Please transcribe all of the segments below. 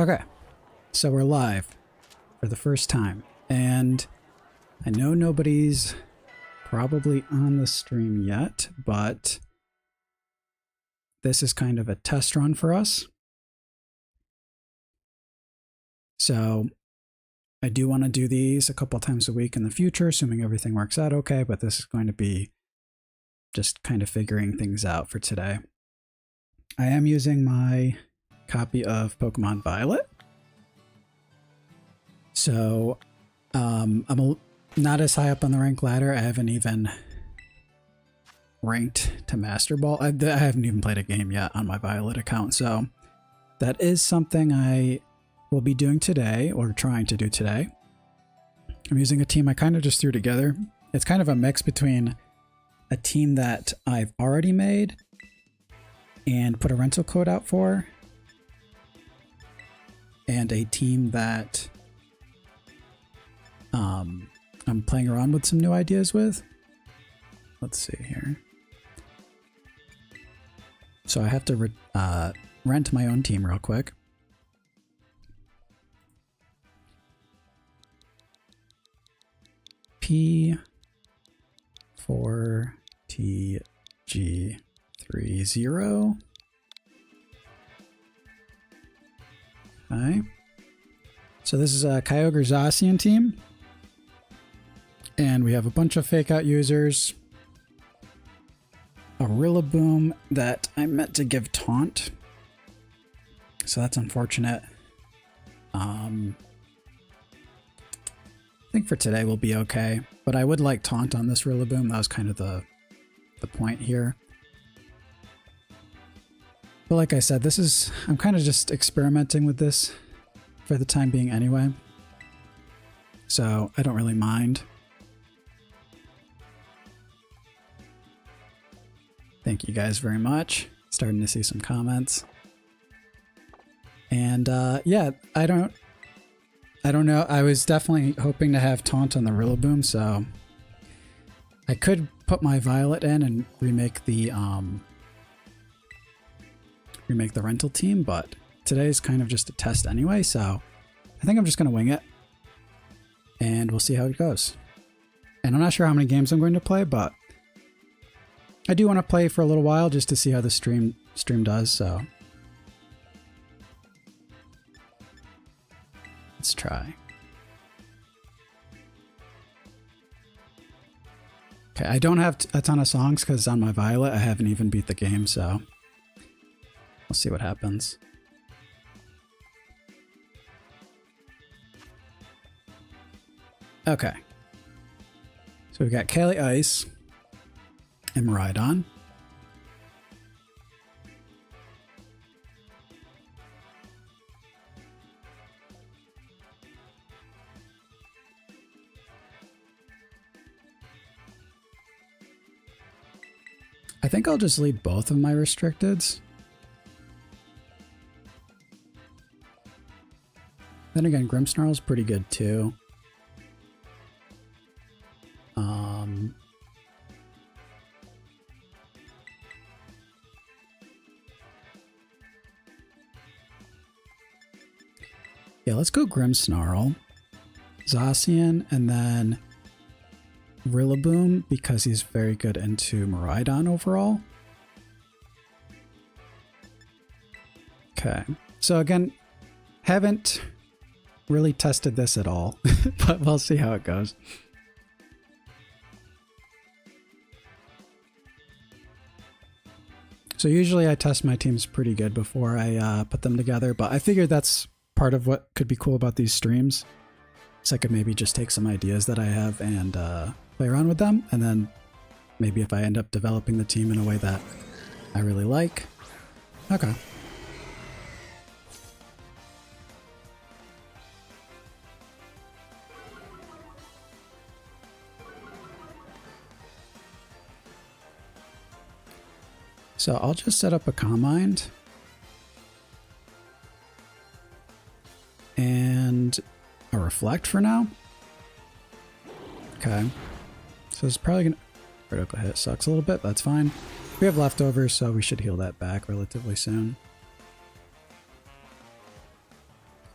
Okay, so we're live for the first time, and I know nobody's probably on the stream yet, but this is kind of a test run for us. So I do want to do these a couple times a week in the future, assuming everything works out okay, but this is going to be just kind of figuring things out for today. I am using my copy of Pokemon Violet. So I'm not as high up on the rank ladder. I haven't even ranked to Master Ball. I haven't even played a game yet on my Violet account. So that is something I will be doing today, or trying to do today. I'm using a team I kind of just threw together. It's kind of a mix between a team that I've already made and put a rental code out for, and a team that I'm playing around with some new ideas with. Let's see here. So I have to rent my own team real quick. P4TG30. Okay. So this is a Kyogre Zacian team. And we have a bunch of fake out users. A Rillaboom that I meant to give Taunt. So that's unfortunate. I think for today we'll be okay. But I would like Taunt on this Rillaboom. That was kind of the point here. But like I said, I'm kind of just experimenting with this for the time being anyway. So I don't really mind. Thank you guys very much. Starting to see some comments. And yeah, I don't know. I was definitely hoping to have Taunt on the Rillaboom, so I could put my Violet in and remake the rental team, but today's kind of just a test anyway, so I think I'm just going to wing it, and we'll see how it goes. And I'm not sure how many games I'm going to play, but I do want to play for a little while just to see how the stream does, so let's try. Okay, I don't have a ton of songs because on my Violet I haven't even beat the game, so we'll see what happens. Okay. So we've got Kali Ice and Miraidon. I think I'll just lead both of my restricteds. Then again, Grimmsnarl's pretty good too. Yeah, let's go Grimmsnarl, Zacian, and then Rillaboom because he's very good into Miraidon overall. Okay, so again, haven't really tested this at all, but we'll see how it goes. So usually I test my teams pretty good before I put them together, but I figured that's part of what could be cool about these streams. So I could maybe just take some ideas that I have and play around with them, and then maybe if I end up developing the team in a way that I really like. Okay. So I'll just set up a Calm Mind. And a Reflect for now. Okay. So it's probably gonna... Critical hit sucks a little bit, that's fine. We have leftovers, so we should heal that back relatively soon.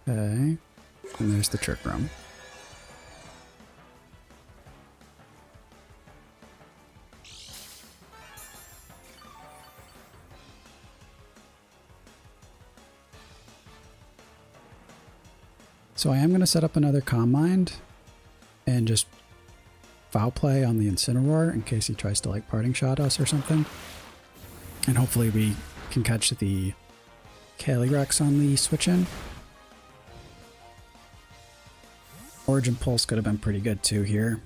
Okay. And there's the trick room. So I am going to set up another Calm Mind and just foul play on the Incineroar in case he tries to like parting shot us or something. And hopefully we can catch the Calyrex on the switch in. Origin Pulse could have been pretty good too here.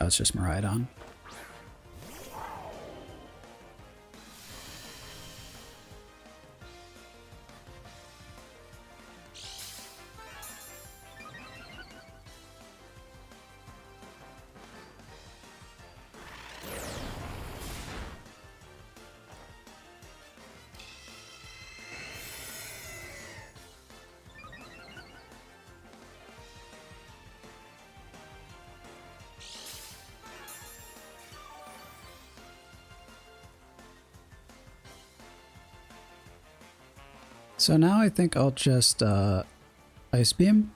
Oh, it's just Miraidon. So now I think I'll just Ice Beam.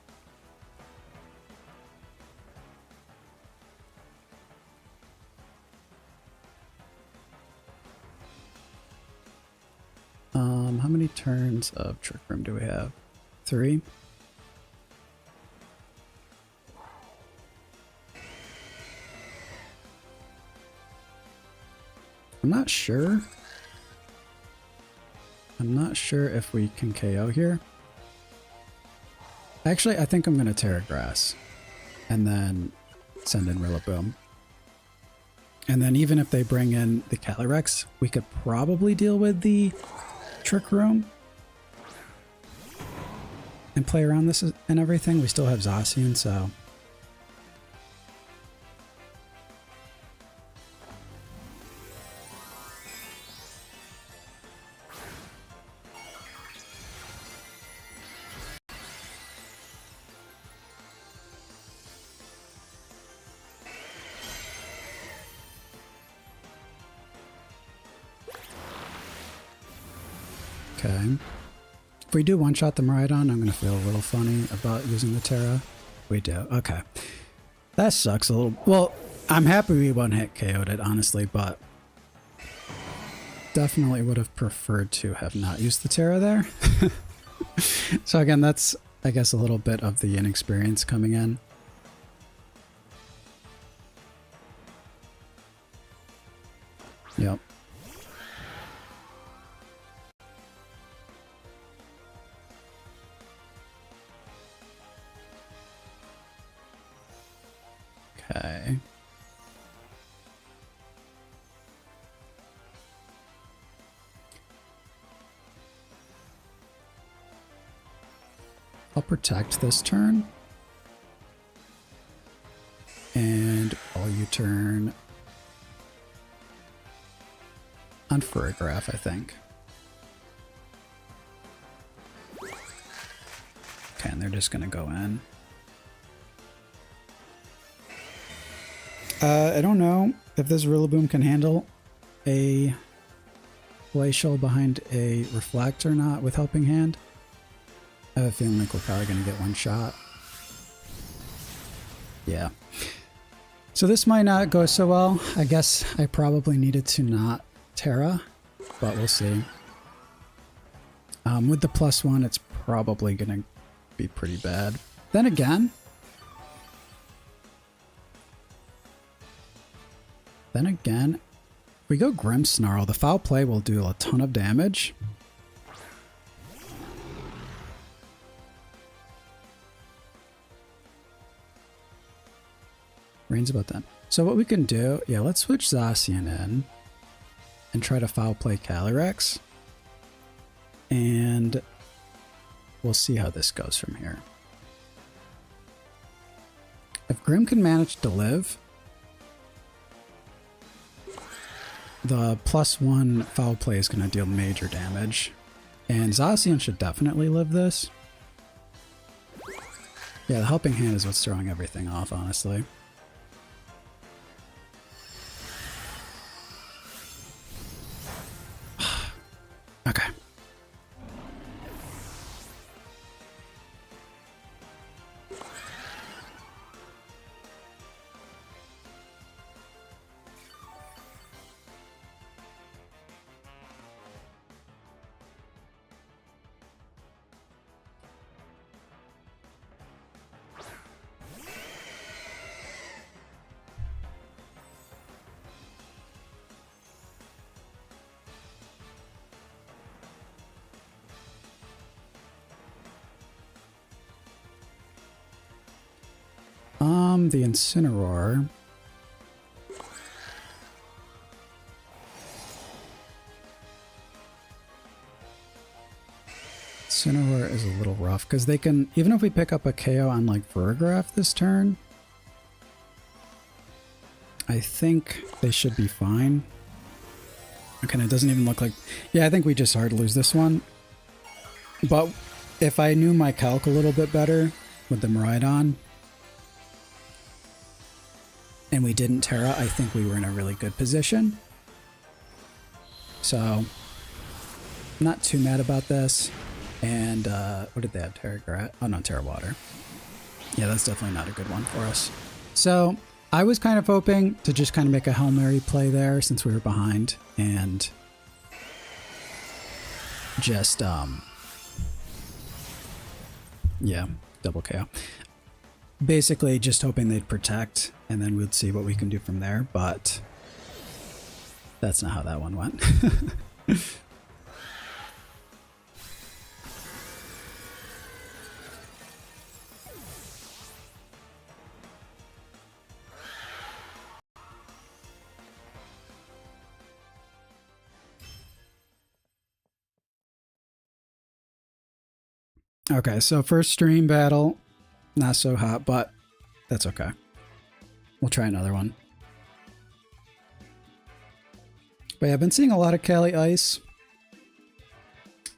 How many turns of Trick Room do we have? 3? I'm not sure. I'm not sure if we can KO here. Actually, I think I'm going to Terra Grass and then send in Rillaboom. And then even if they bring in the Calyrex, we could probably deal with the Trick Room and play around this and everything. We still have Zacian, so... Okay. If we do one-shot the Miraidon, I'm going to feel a little funny about using the Terra. We do. Okay. That sucks a little. Well, I'm happy we one-hit KO'd it, honestly, but definitely would have preferred to have not used the Terra there. So again, that's, I guess, a little bit of the inexperience coming in. Yep. Okay. I'll protect this turn. And I'll U-turn on Furograph, I think. Okay, and they're just gonna go in. I don't know if this Rillaboom can handle a Glacial behind a Reflect or not with Helping Hand. I have a feeling like we're probably going to get one shot. Yeah. So this might not go so well. I guess I probably needed to not Terra, but we'll see. With the +1, it's probably going to be pretty bad. Then again... if we go Grimmsnarl, the Foul Play will do a ton of damage. Rain's about done. So what we can do, yeah, let's switch Zacian in and try to Foul Play Calyrex. And we'll see how this goes from here. If Grimm can manage to live, the +1 Foul Play is going to deal major damage. And Zacian should definitely live this. Yeah, the Helping Hand is what's throwing everything off, honestly. the Incineroar. Incineroar is a little rough because they can, even if we pick up a KO on like Verograph this turn, I think they should be fine. Okay, it doesn't even look like... Yeah, I think we just hard lose this one. But if I knew my calc a little bit better with the Miraidon, and we didn't Terra, I think we were in a really good position. So, not too mad about this. And, what did they have? Terra Grass? Oh, no, Terra Water. Yeah, that's definitely not a good one for us. So, I was kind of hoping to just kind of make a Hail Mary play there since we were behind. And just, yeah, double KO. Basically, just hoping they'd protect, and then we'd see what we can do from there. But that's not how that one went. Okay, so first stream battle, not so hot, but that's okay. We'll try another one. But yeah, I've been seeing a lot of Cali Ice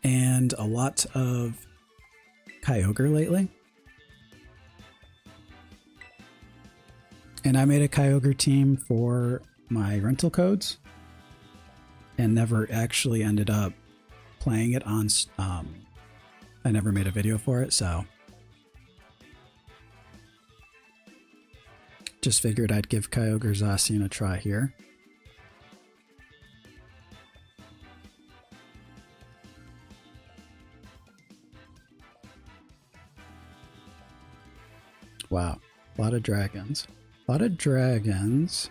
and a lot of Kyogre lately. And I made a Kyogre team for my rental codes and never actually ended up playing it on... I never made a video for it, so just figured I'd give Kyogre Zacian a try here. Wow, a lot of dragons. A lot of dragons.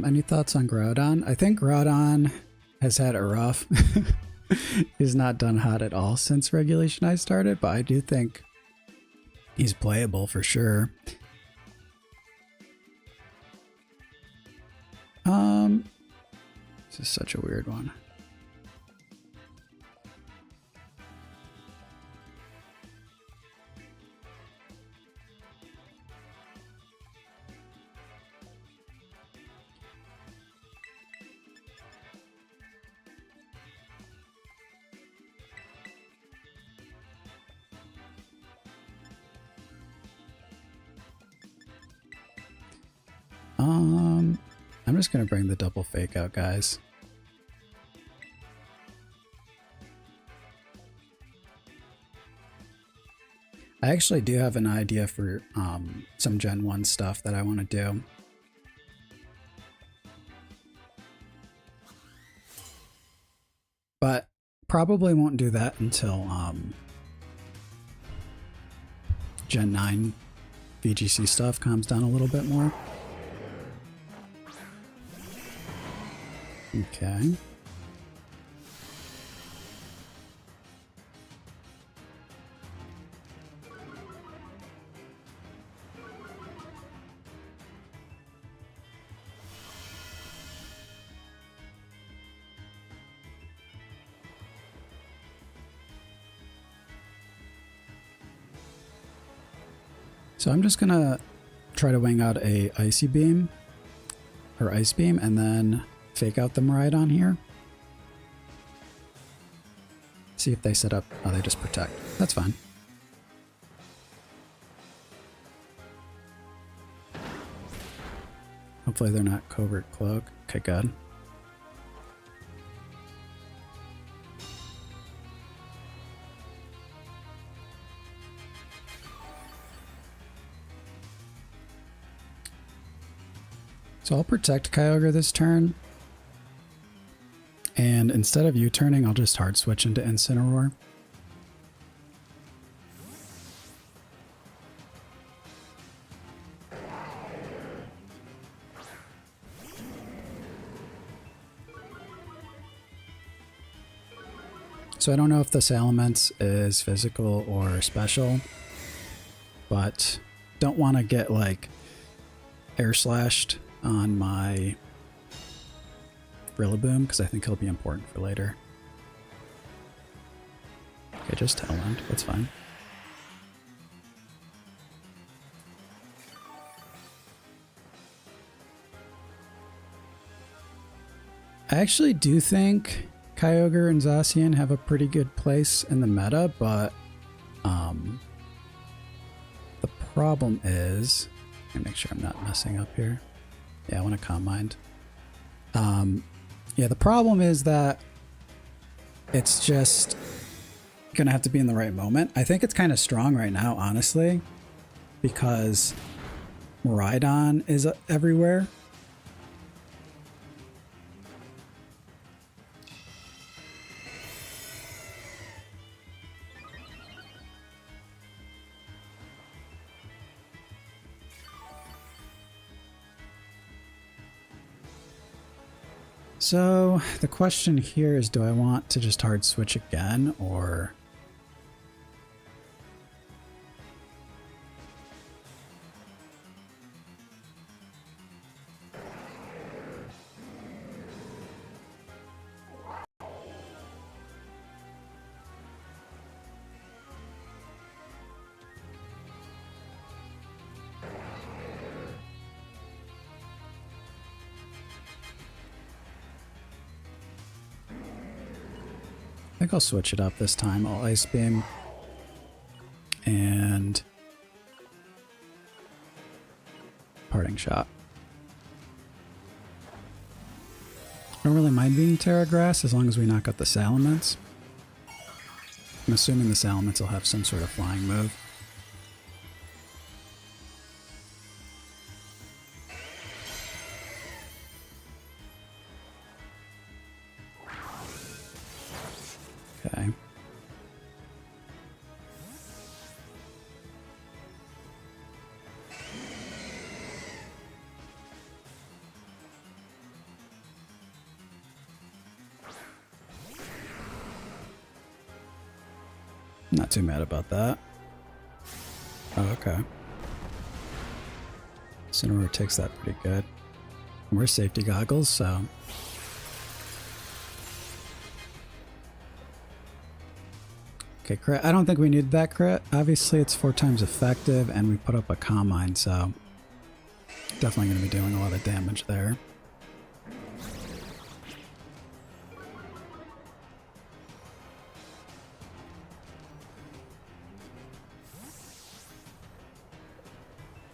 Any thoughts on Groudon? I think Groudon has had it rough. He's not done hot at all since Regulation I started, but I do think he's playable for sure. This is such a weird one. I'm just gonna bring the double fake out, guys. I actually do have an idea for some Gen 1 stuff that I want to do. But probably won't do that until Gen 9 VGC stuff calms down a little bit more. Okay. So I'm just gonna try to wing out a Icy Beam or Ice Beam and then fake out the Miraidon here. See if they set up. Oh, they just protect. That's fine. Hopefully they're not Covert Cloak. Okay, good. So I'll protect Kyogre this turn. And instead of U-turning, I'll just hard switch into Incineroar. So I don't know if this Elements is physical or special, but don't want to get like air slashed on my Rillaboom because I think he'll be important for later. Okay, just Tailwind, that's fine. I actually do think Kyogre and Zacian have a pretty good place in the meta, but the problem is, let me make sure I'm not messing up here. Yeah, I want to Calm Mind. Yeah, the problem is that it's just gonna have to be in the right moment. I think it's kind of strong right now, honestly, because Miraidon is everywhere. So the question here is, do I want to just hard switch again, or... I think I'll switch it up this time. I'll Ice Beam and Parting Shot. I don't really mind being Terra Grass as long as we knock out the Salamence. I'm assuming the Salamence will have some sort of flying move. Okay. Not too mad about that. Oh, okay. Incineroar takes that pretty good. We're safety goggles, so... Okay, crit. I don't think we need that crit. Obviously, it's 4 times effective, and we put up a Calm Mind, so definitely going to be doing a lot of damage there.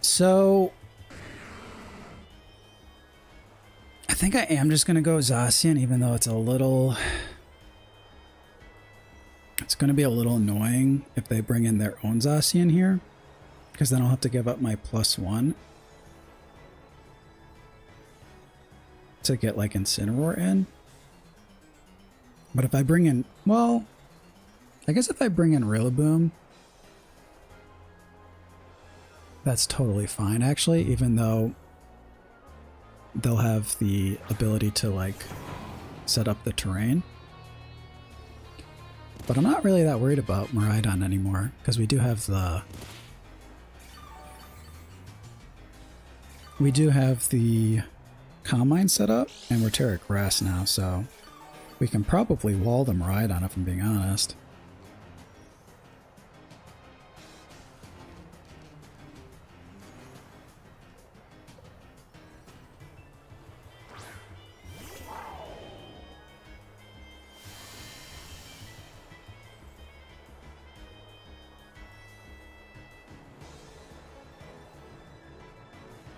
So I think I am just going to go Zacian, even though it's a little... It's going to be a little annoying if they bring in their own Zacian here, because then I'll have to give up my +1 to get like Incineroar in. But if I bring in, well, I guess if I bring in Rillaboom, that's totally fine actually, even though they'll have the ability to like set up the terrain. But I'm not really that worried about Miraidon anymore, because we do have the... We do have the Calm Mind set up, and we're Terra Grass now, so we can probably wall the Miraidon if I'm being honest.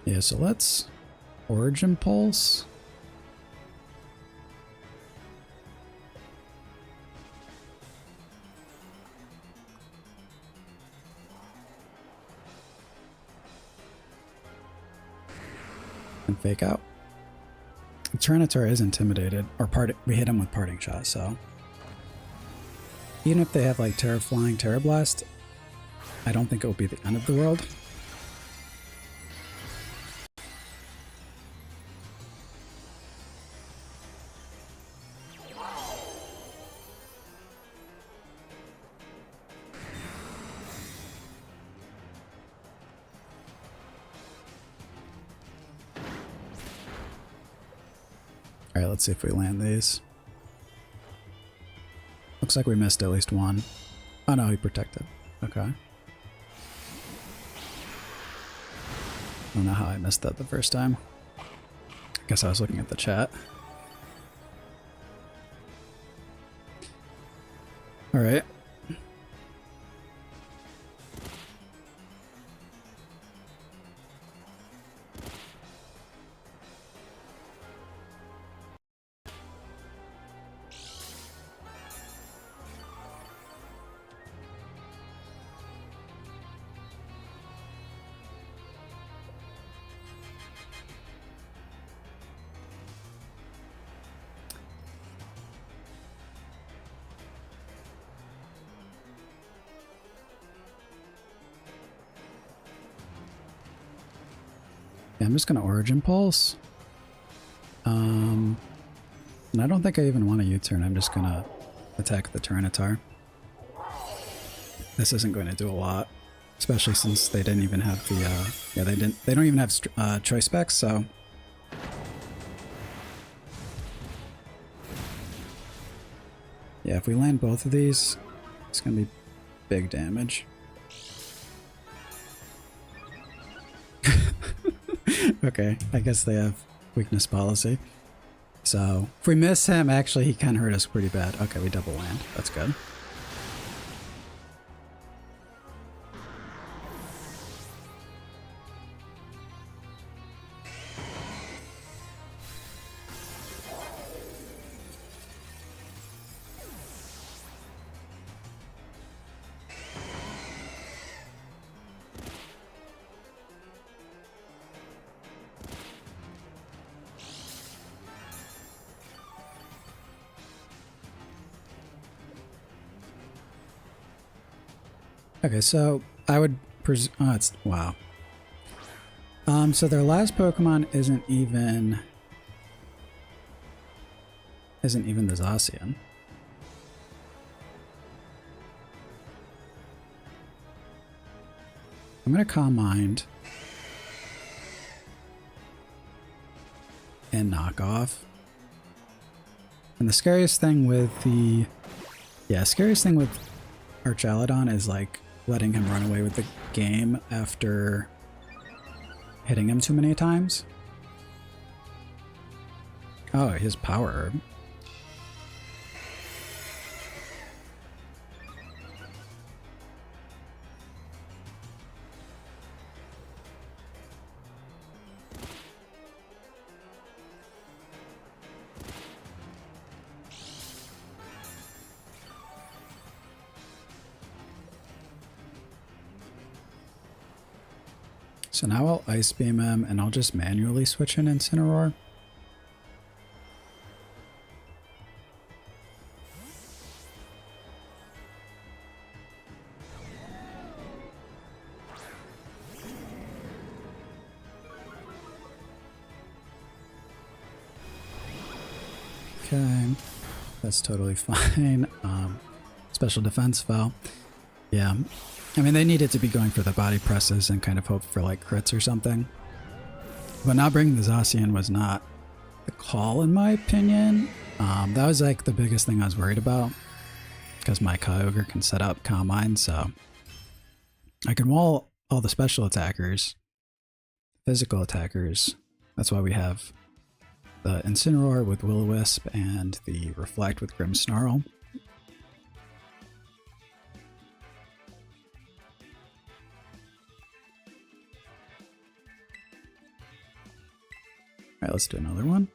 Yeah, so let's Origin Pulse. And Fake Out. Tyranitar is intimidated, or we hit him with Parting Shot, so even if they have like Terra Flying, Terra Blast, I don't think it will be the end of the world. Alright, let's see if we land these. Looks like we missed at least one. Oh no, he protected. Okay. I don't know how I missed that the first time. I guess I was looking at the chat. Alright. Yeah, I'm just gonna Origin Pulse. And I don't think I even want a U-turn. I'm just gonna attack the Tyranitar. This isn't going to do a lot, especially since they didn't even have the yeah, they don't even have choice specs, so yeah, if we land both of these, it's gonna be big damage. Okay, I guess they have weakness policy. So if we miss him, actually he can hurt us pretty bad. Okay, we double land. That's good. Okay, so I would oh, it's wow. So their last Pokemon isn't even the Zacian. I'm gonna Calm Mind and knock off. And the scariest thing with Archaludon is like letting him run away with the game after hitting him too many times. Oh, his Power Herb. So now I'll Ice Beam him and I'll just manually switch in Incineroar. Okay, that's totally fine. Special defense fell. Yeah. I mean, they needed to be going for the body presses and kind of hope for like crits or something. But not bringing the Zacian was not the call, in my opinion. That was like the biggest thing I was worried about, because my Kyogre can set up Calm Mind, so I can wall all the special attackers, physical attackers. That's why we have the Incineroar with Will-O-Wisp and the Reflect with Grimmsnarl. Alright, let's do another one.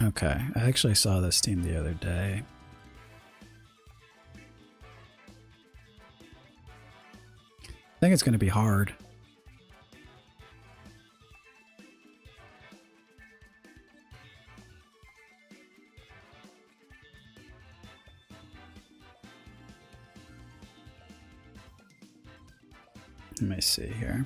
Okay, I actually saw this team the other day. I think it's going to be hard. Let me see here.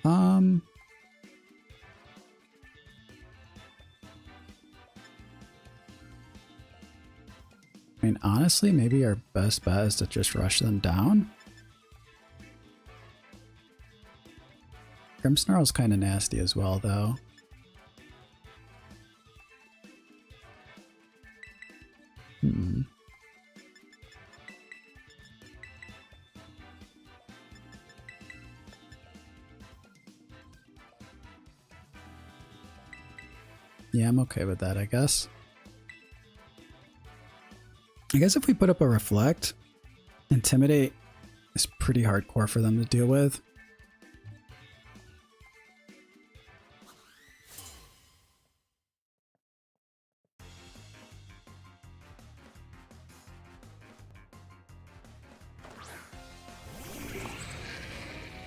I mean, honestly, maybe our best bet is to just rush them down. Grimmsnarl's kind of nasty as well, though. Yeah, I'm okay with that, I guess. I guess if we put up a Reflect, Intimidate is pretty hardcore for them to deal with.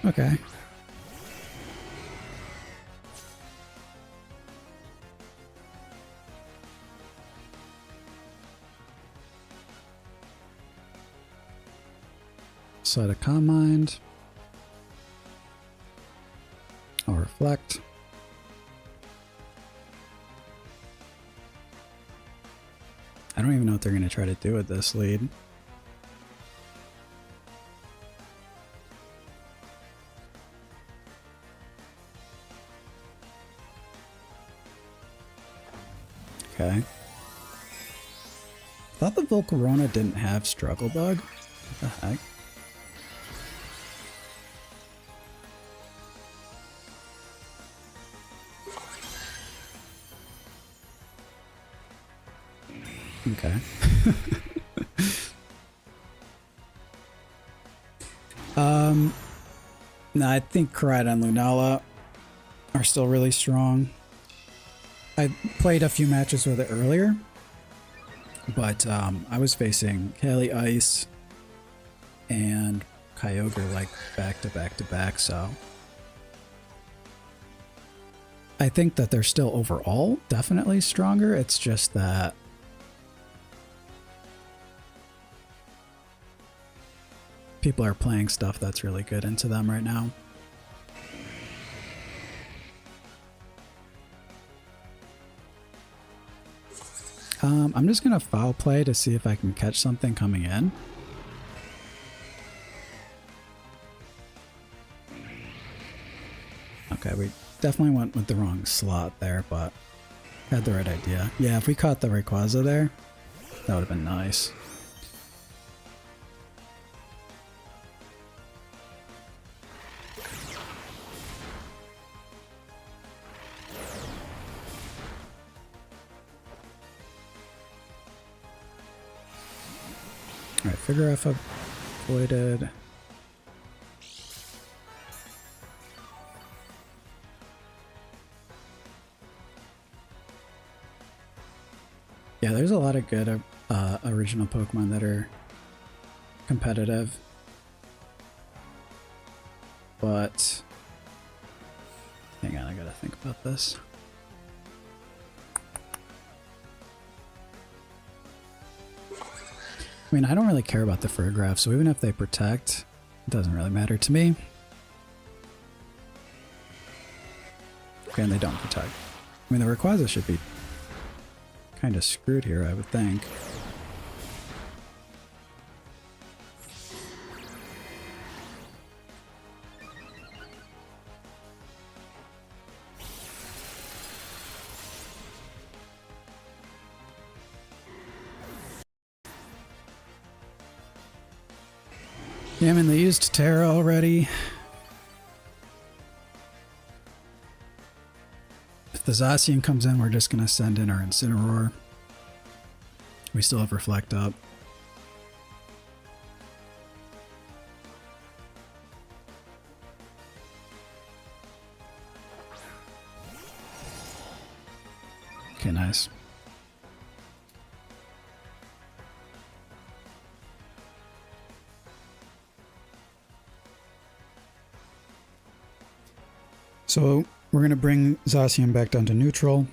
Okay. Sleight of Calm Mind. I'll Reflect. I don't even know what they're going to try to do with this lead. Okay. Thought the Volcarona didn't have Struggle Bug. What the heck? Okay. No, I think Karada and Lunala are still really strong. I played a few matches with it earlier, but I was facing Kelly Ice and Kyogre like back to back to back, so I think that they're still overall definitely stronger. It's just that people are playing stuff that's really good into them right now. I'm just gonna foul play to see if I can catch something coming in. Okay, we definitely went with the wrong slot there, but had the right idea. Yeah, if we caught the Rayquaza there, that would have been nice. Alright, figure F avoided. Yeah, there's a lot of good original Pokemon that are competitive. But hang on, I gotta think about this. I mean, I don't really care about the Furgraph, so even if they protect, it doesn't really matter to me. Okay, and they don't protect. I mean, the Rayquaza should be kind of screwed here, I would think. Yeah, I mean, they used Terra already. If the Zacian comes in, we're just going to send in our Incineroar. We still have Reflect up. Okay, nice. So We're going to bring Zacian back down to neutral.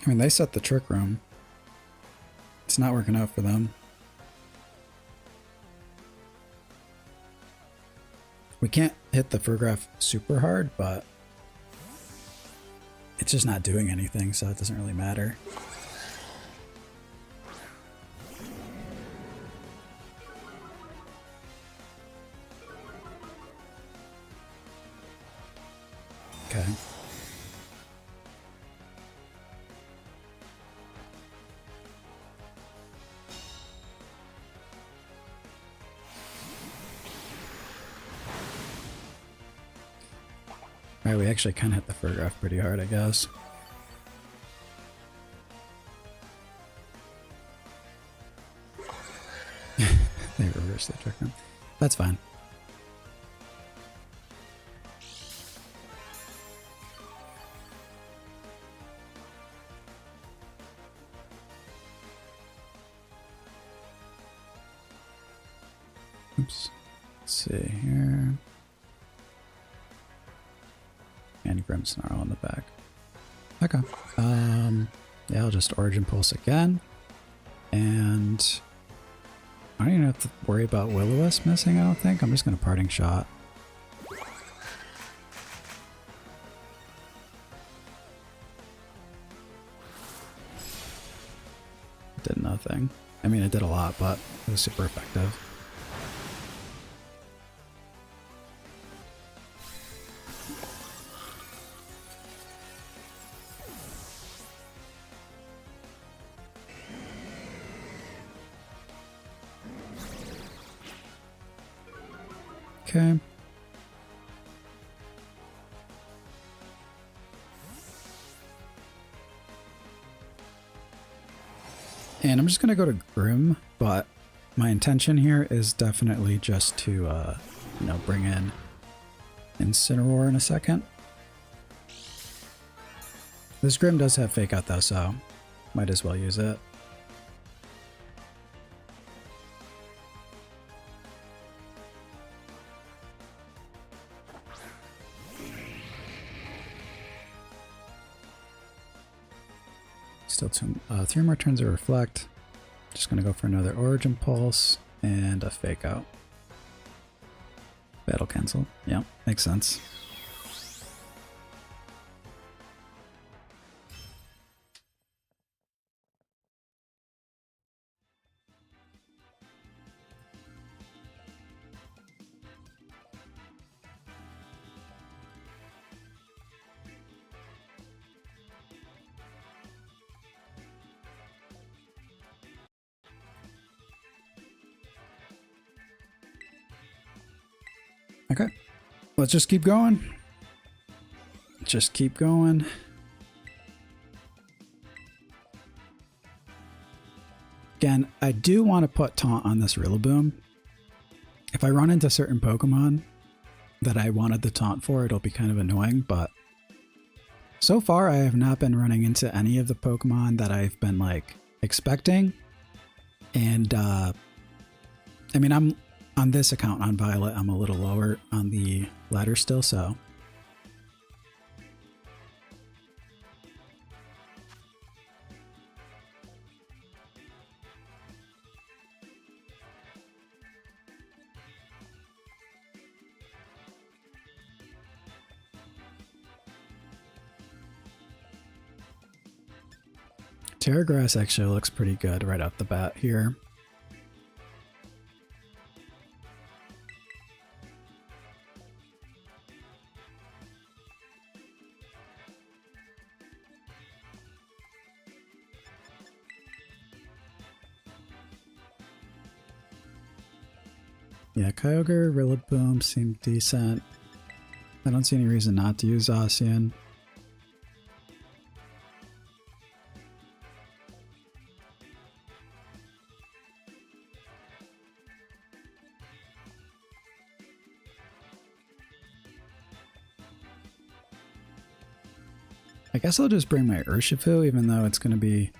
I mean, they set the Trick Room. It's not working out for them. We can't hit the Furgraph super hard, but it's just not doing anything, so it doesn't really matter. Okay. Alright, we actually kind of hit the Furgraph pretty hard, I guess. They reversed the Trick Room. That's fine. Oops. Let's see here. And Grimmsnarl in the back. Okay. Yeah, I'll just Origin Pulse again. And I don't even have to worry about Will-O-Wisp missing, I don't think. I'm just going to Parting Shot. Did nothing. I mean, it did a lot, but it was super effective. Okay. And I'm just going to go to Grim, but my intention here is definitely just to, you know, bring in Incineroar in a second. This Grim does have Fake Out though, so might as well use it. Still 3 more turns of Reflect. Just gonna go for another Origin Pulse and a Fake Out. Battle cancel. Yeah, makes sense. Okay, let's just keep going. Just keep going. Again, I do want to put Taunt on this Rillaboom. If I run into certain Pokemon that I wanted the Taunt for, it'll be kind of annoying, but so far I have not been running into any of the Pokemon that I've been like expecting. And I mean, I'm on this account on Violet, I'm a little lower on the ladder still, so Terragrass actually looks pretty good right off the bat here. Yeah, Kyogre, Rillaboom seem decent. I don't see any reason not to use Zacian. I guess I'll just bring my Urshifu, even though it's going to be...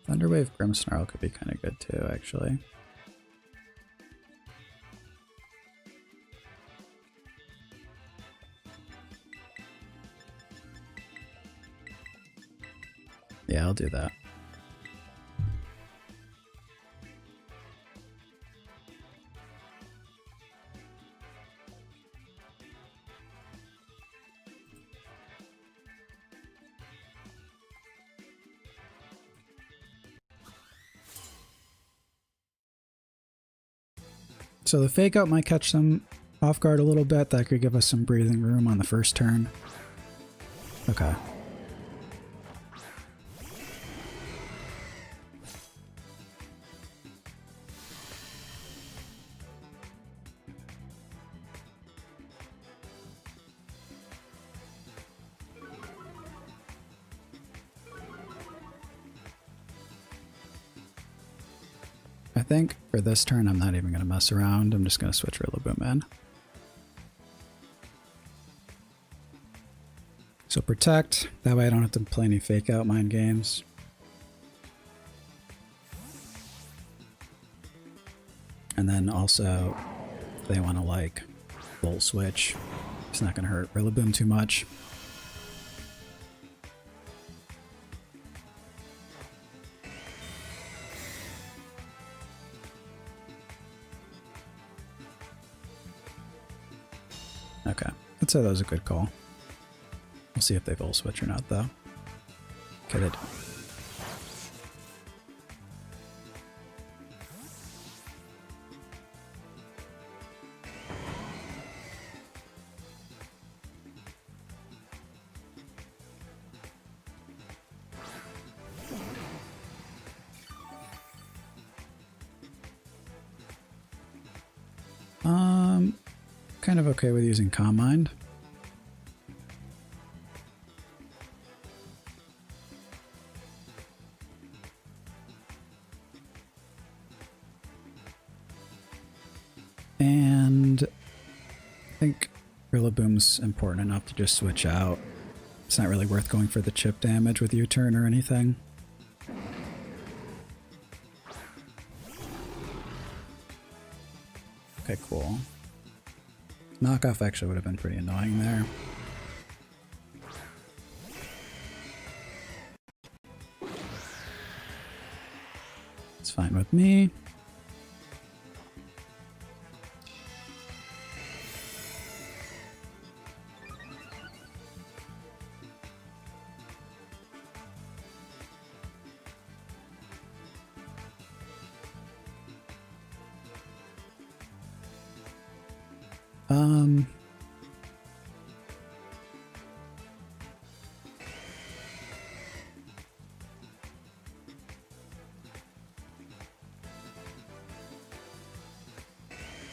Thunderwave Grimmsnarl could be kind of good too, actually. Yeah, I'll do that. So the fake out might catch them off guard a little bit. That could give us some breathing room on the first turn. Okay. I think for this turn, I'm not even going to mess around. I'm just going to switch Rillaboom in. So protect. That way I don't have to play any fake out mind games. And then also, if they want to like Volt Switch, it's not going to hurt Rillaboom too much. Okay, I'd say that was a good call. We'll see if they Volt Switch or not, though. Okay, they do. Kind of okay with using Calm Mind. And I think Rillaboom's important enough to just switch out. It's not really worth going for the chip damage with U-turn or anything. Okay, cool. Knockoff actually would have been pretty annoying there. It's fine with me.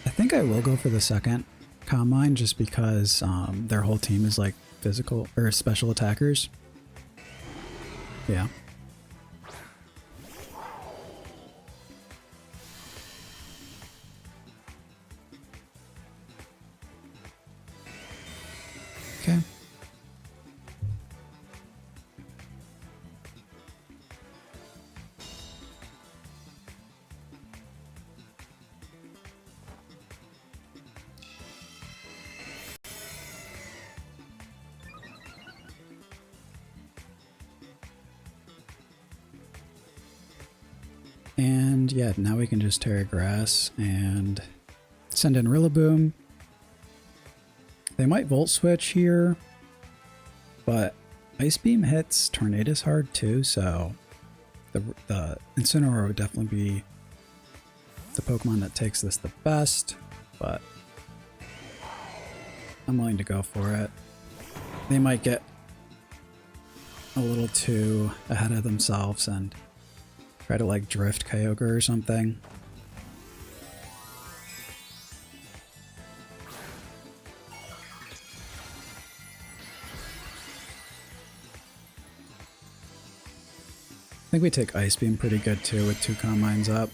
I think I will go for the second Calm Mind just because their whole team is like physical or special attackers. Yeah. Okay. And yeah, now we can just Terra Grass and send in Rillaboom. They might Volt Switch here, but Ice Beam hits Tornadus hard too, so the Incineroar would definitely be the Pokemon that takes this the best, but I'm willing to go for it. They might get a little too ahead of themselves and try to like drift Kyogre or something. I think we take Ice Beam pretty good too with 2 Calm Minds up.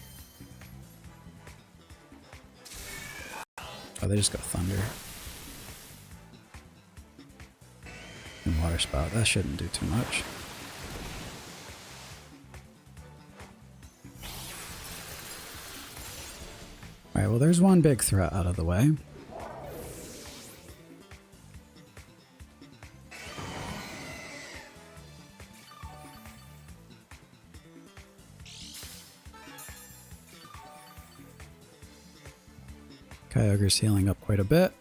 Oh, they just got Thunder. And Water Spout. That shouldn't do too much. Alright, well there's one big threat out of the way. Kyogre's healing up quite a bit.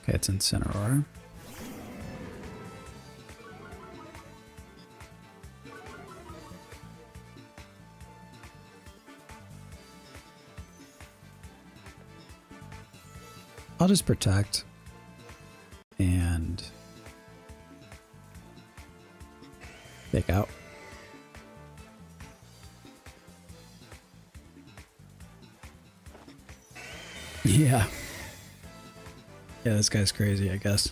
Okay, it's Incineroar. I'll just protect and take out. Yeah. Yeah, this guy's crazy, I guess.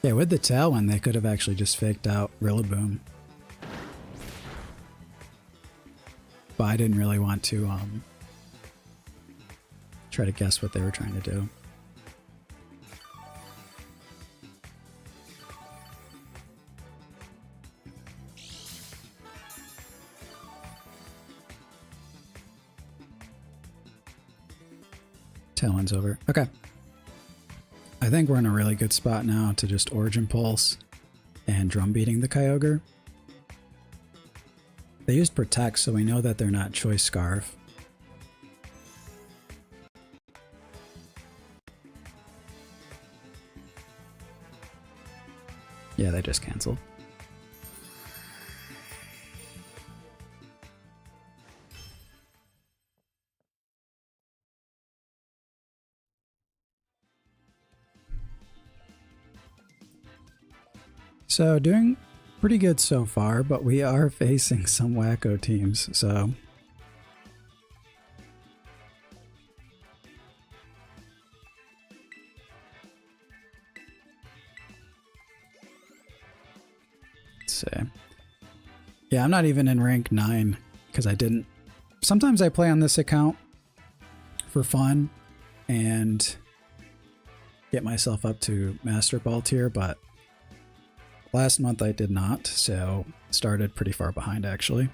Yeah, with the Tailwind, they could have actually just faked out Rillaboom. But I didn't really want to try to guess what they were trying to do. Tailwind's over. Okay. I think we're in a really good spot now to just Origin Pulse and drum beating the Kyogre. They used Protect, so we know that they're not Choice Scarf. Yeah, they just canceled. So doing pretty good so far, but we are facing some wacko teams, so... Let's see. Yeah, I'm not even in rank 9, because I didn't... Sometimes I play on this account for fun, and get myself up to Master Ball tier, but last month I did not, so started pretty far behind actually.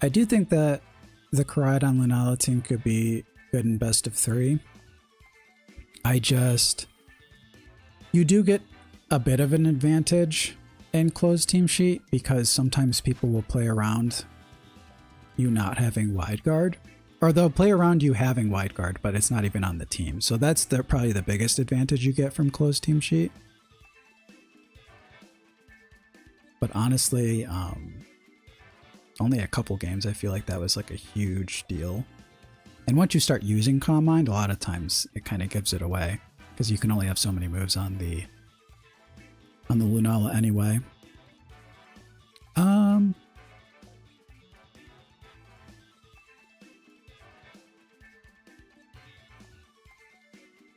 I do think that the Koraidon Lunala team could be good in best of 3. You do get a bit of an advantage in closed team sheet because sometimes people will play around you not having wide guard, or they'll play around you having wide guard, but it's not even on the team. So that's probably the biggest advantage you get from closed team sheet. But honestly, only a couple games I feel like that was like a huge deal. And once you start using Calm Mind, a lot of times it kind of gives it away because you can only have so many moves on the Lunala anyway.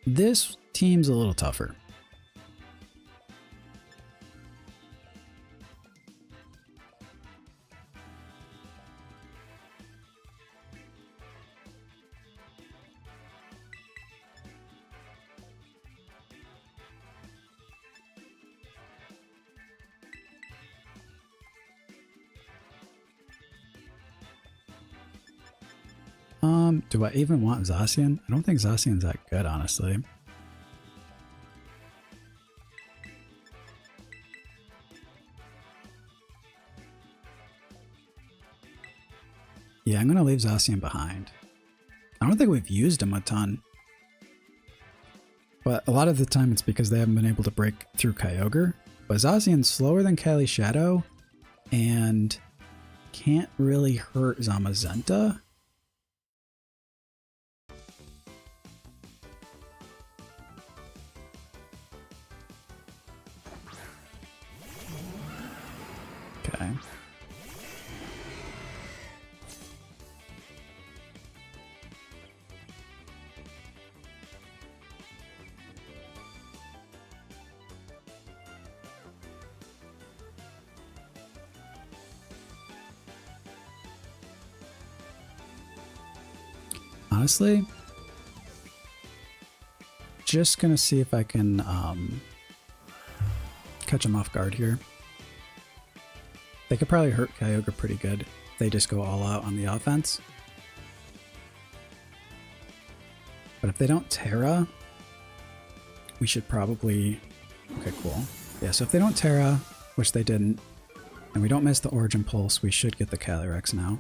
This team's a little tougher. Do I even want Zacian? I don't think Zacian's that good, honestly. Yeah, I'm gonna leave Zacian behind. I don't think we've used him a ton. But a lot of the time it's because they haven't been able to break through Kyogre. But Zacian's slower than Kylie Shadow, and can't really hurt Zamazenta. Okay. Honestly, just gonna see if I can catch him off guard here. They could probably hurt Kyogre pretty good. They just go all out on the offense. But if they don't Terra, we should probably... Okay, cool. Yeah, so if they don't Terra, which they didn't, and we don't miss the Origin Pulse, we should get the Calyrex now.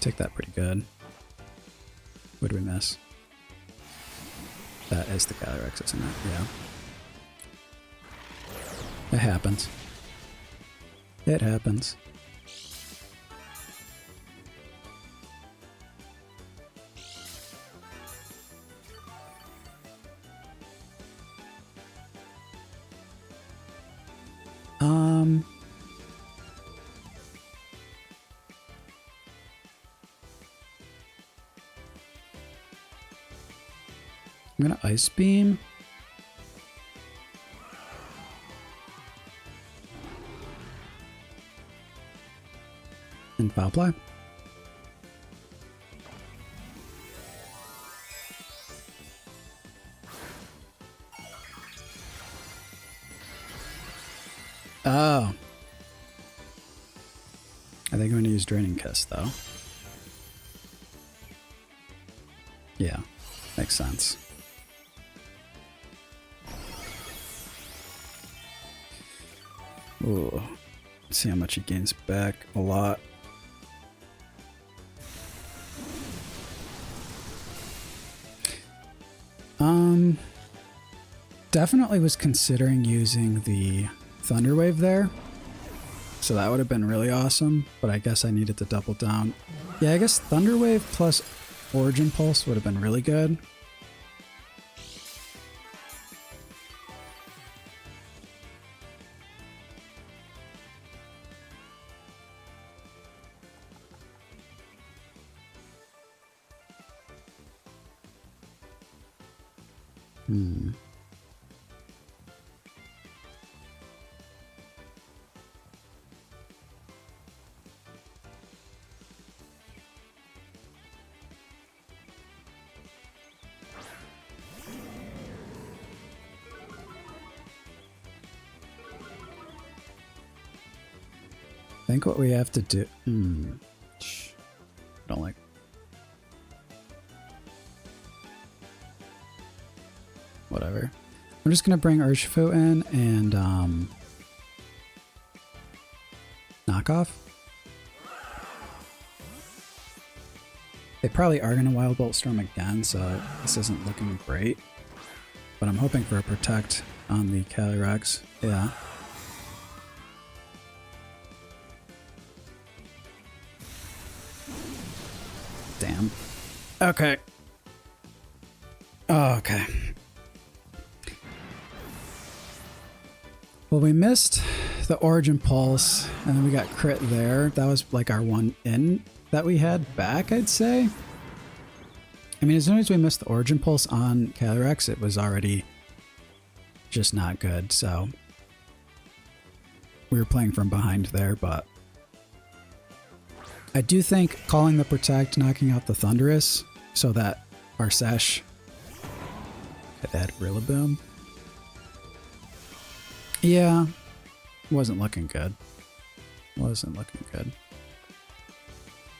Take that pretty good. What did we miss? That is the Calyrex, isn't it? Yeah. It happens. It happens. I'm gonna Ice Beam. And Foul Play. Oh. Are they going to use Draining Kiss though? Yeah, makes sense. Ooh. Let's see how much he gains back. A lot. Definitely was considering using the Thunder Wave there. So that would have been really awesome, but I guess I needed to double down. Yeah, I guess Thunder Wave plus Origin Pulse would have been really good. I think what we have to do... I don't like... Whatever. I'm just going to bring Urshifu in and knock off. They probably are going to Wild Bolt Storm again, so this isn't looking great. But I'm hoping for a Protect on the Calyrex. Yeah. Damn. Okay. Oh, okay. Well, we missed the Origin Pulse, and then we got crit there. That was like our one in that we had back, I'd say. I mean, as soon as we missed the Origin Pulse on Calyrex, it was already just not good, so we were playing from behind there, but I do think calling the Protect, knocking out the Thundurus, so that our Sesh could add Rillaboom. Yeah, wasn't looking good. Wasn't looking good.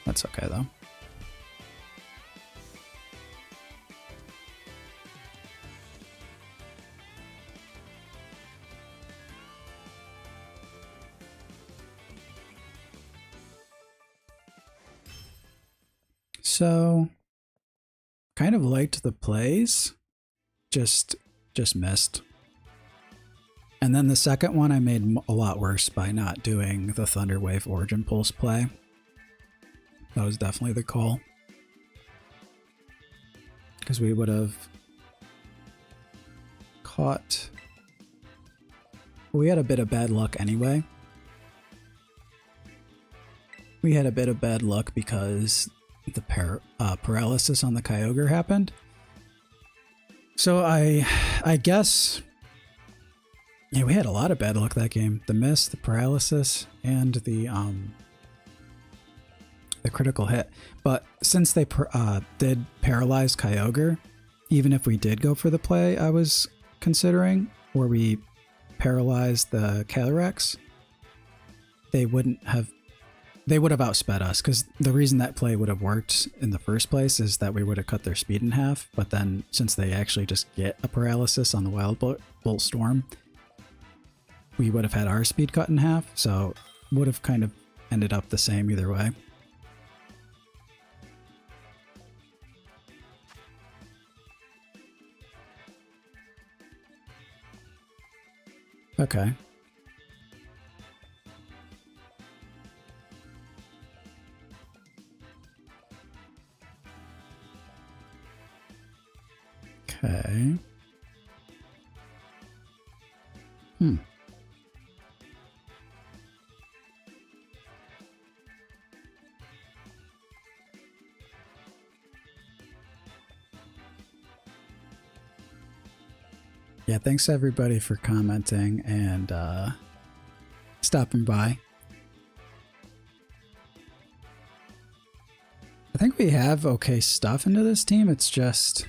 That's okay though. So, kind of liked the plays, just missed. And then the second one I made a lot worse by not doing the Thunder Wave Origin Pulse play. That was definitely the call. Because we would have caught... We had a bit of bad luck anyway. We had a bit of bad luck because the paralysis on the Kyogre happened. So I guess... Yeah, we had a lot of bad luck that game. The miss, the paralysis, and the critical hit. But since they did paralyze Kyogre, even if we did go for the play I was considering, where we paralyzed the Calyrex, they would have outsped us, because the reason that play would have worked in the first place is that we would have cut their speed in half. But then since they actually just get a paralysis on the Wild Bolt Storm, we would have had our speed cut in half, so would have kind of ended up the same either way. Okay. Okay. Yeah, thanks everybody for commenting and stopping by. I think we have okay stuff into this team. It's just...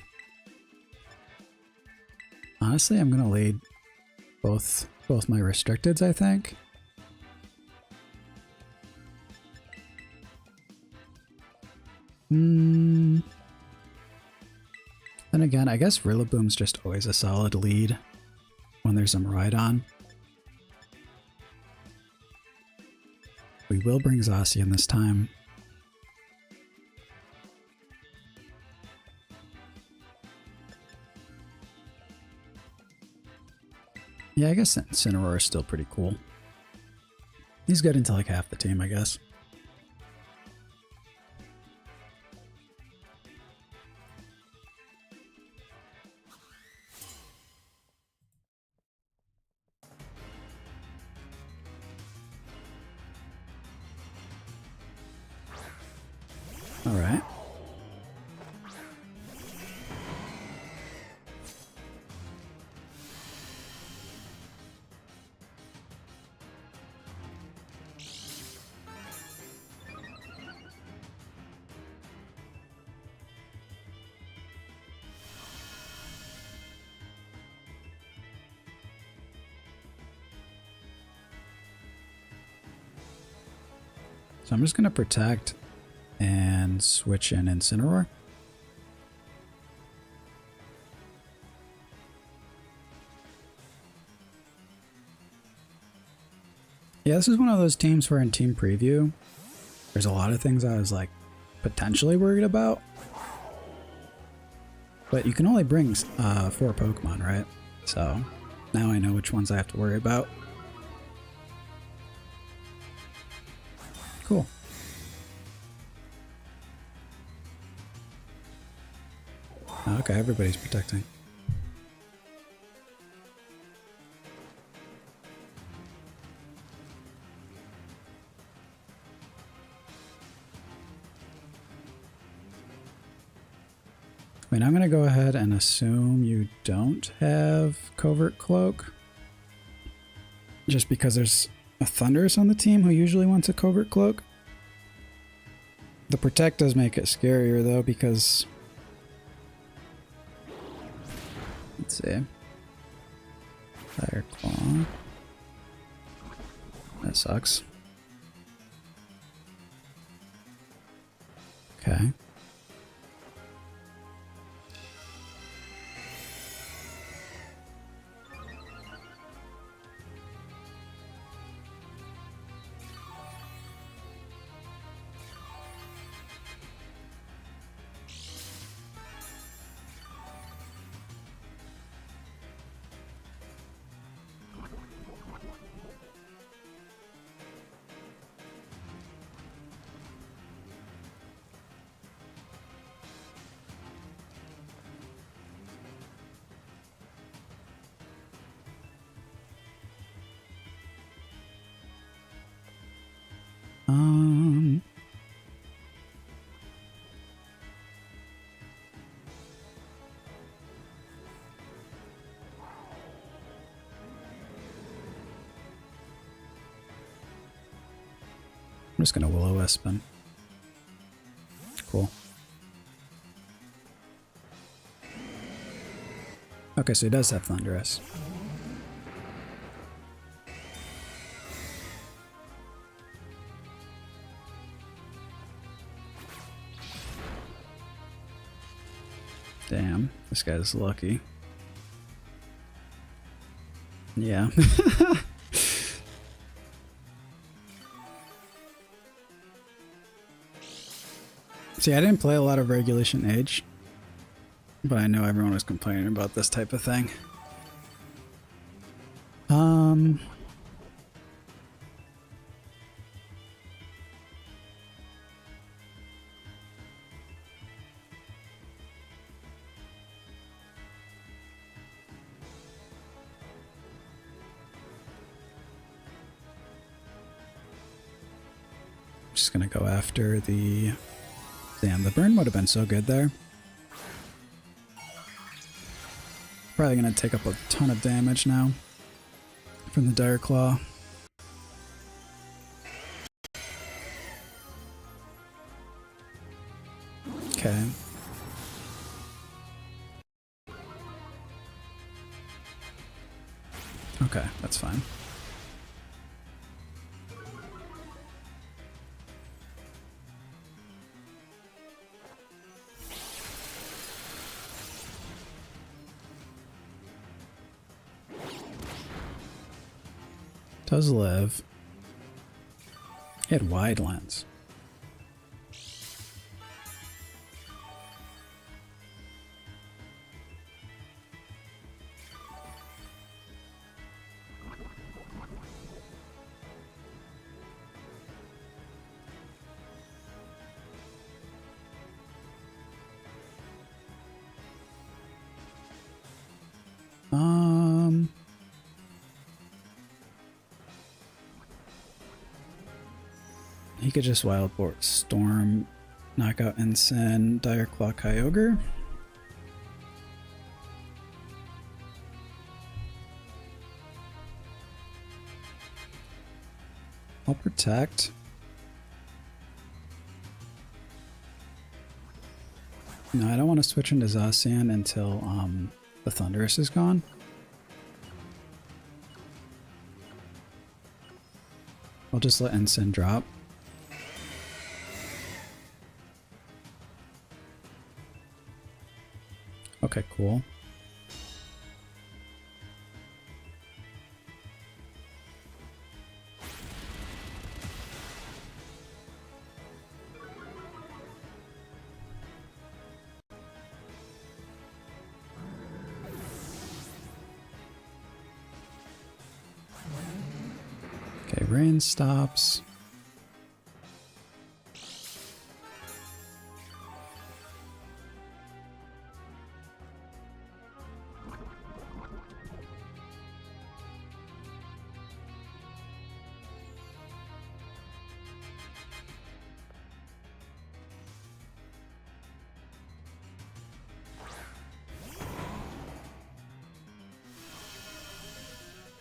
Honestly, I'm going to lead both my restricteds, I think. Then again, I guess Rillaboom's just always a solid lead when there's a Miraidon. We will bring Zacian this time. Yeah, I guess Incineroar is still pretty cool. He's good into like half the team, I guess. All right. So I'm just going to protect and switch in Incineroar. Yeah, this is one of those teams where in team preview, there's a lot of things I was like potentially worried about. But you can only bring 4 Pokemon, right? So now I know which ones I have to worry about. Cool. Okay, everybody's protecting. I mean, I'm going to go ahead and assume you don't have Covert Cloak. Just because there's a Thundurus on the team who usually wants a Covert Cloak. The Protect does make it scarier though, because... Let's see. Fire Claw. That sucks. Okay. Um... I'm just gonna Will-O-Wisp him. Cool. Okay, so he does have Thunderous. Damn, this guy's lucky. Yeah. See, I didn't play a lot of Regulation Age, but I know everyone was complaining about this type of thing. Just gonna go after the... Damn, the burn would have been so good there. Probably gonna take up a ton of damage now from the Dire Claw. Okay. Okay, that's fine. Does live. He had wide lens. He could just Wild Bolt Storm, knock out Ensign, Dire Claw Kyogre. I'll protect. No, I don't want to switch into Zacian until the Thunderous is gone. I'll just let Ensign drop. Okay, cool. Okay, rain stops.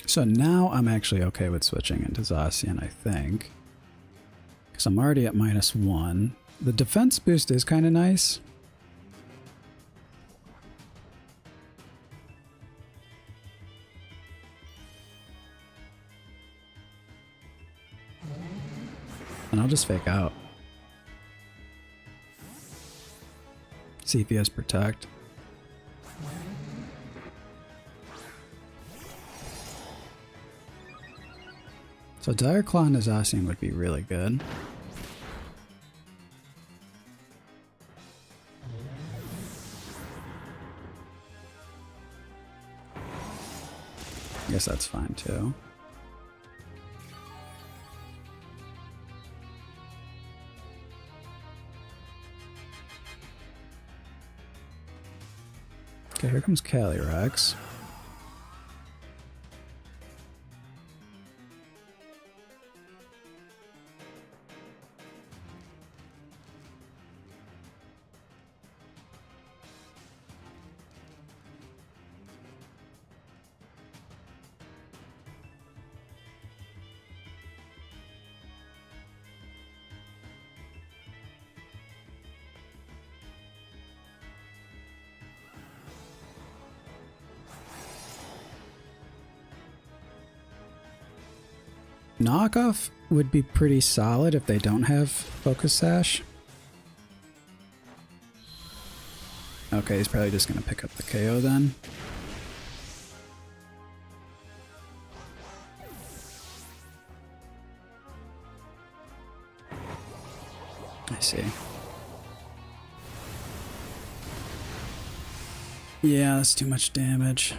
So now I'm actually okay with switching into Zacian, I think. Because I'm already at -1. The defense boost is kind of nice. And I'll just fake out. See if he has Protect. So Dire Claw and Zacian would be really good. I guess that's fine too. Okay, here comes Calyrex. Knockoff would be pretty solid if they don't have Focus Sash. Okay, he's probably just going to pick up the KO then. I see. Yeah, that's too much damage.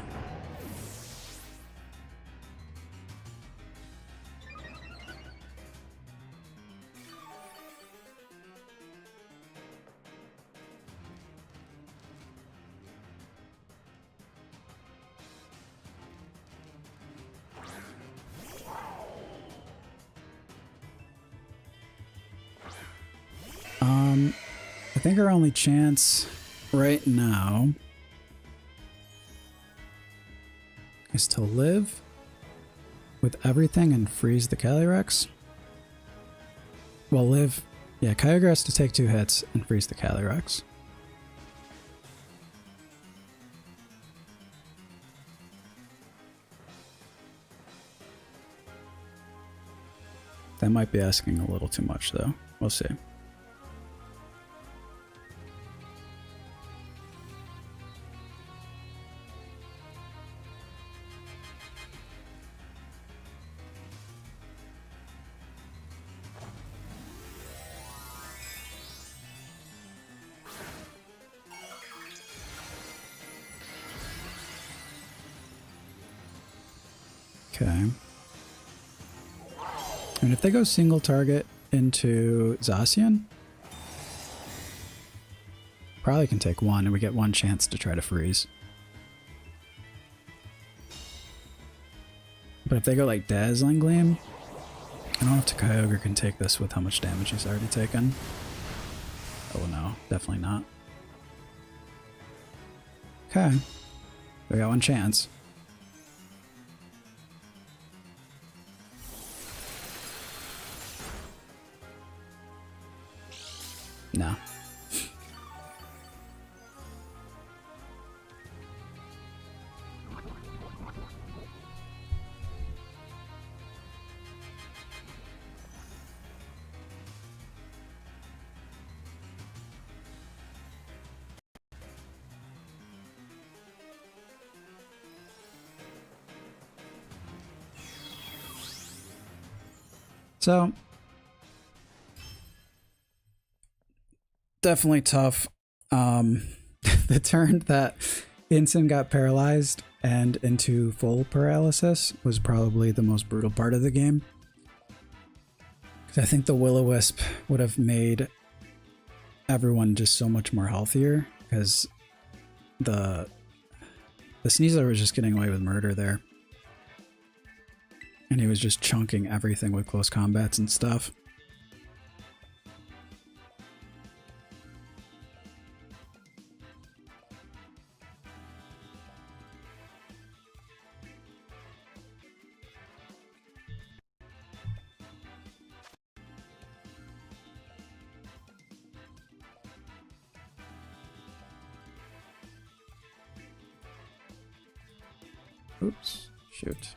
I think our only chance right now is to live with everything and freeze the Calyrex. Well, live... Yeah, Kyogre has to take 2 hits and freeze the Calyrex. That might be asking a little too much, though. We'll see. Okay. And if they go single target into Zacian, probably can take 1 and we get 1 chance to try to freeze. But if they go like Dazzling Gleam, I don't know if the Kyogre can take this with how much damage he's already taken. Oh no, definitely not. Okay. We got 1 chance. No. So, definitely tough. The turn that Instant got paralyzed and into full paralysis was probably the most brutal part of the game. Because I think the Will-O-Wisp would have made everyone just so much more healthier, because the Sneasler was just getting away with murder there. And he was just chunking everything with close combats and stuff. Oops, shoot.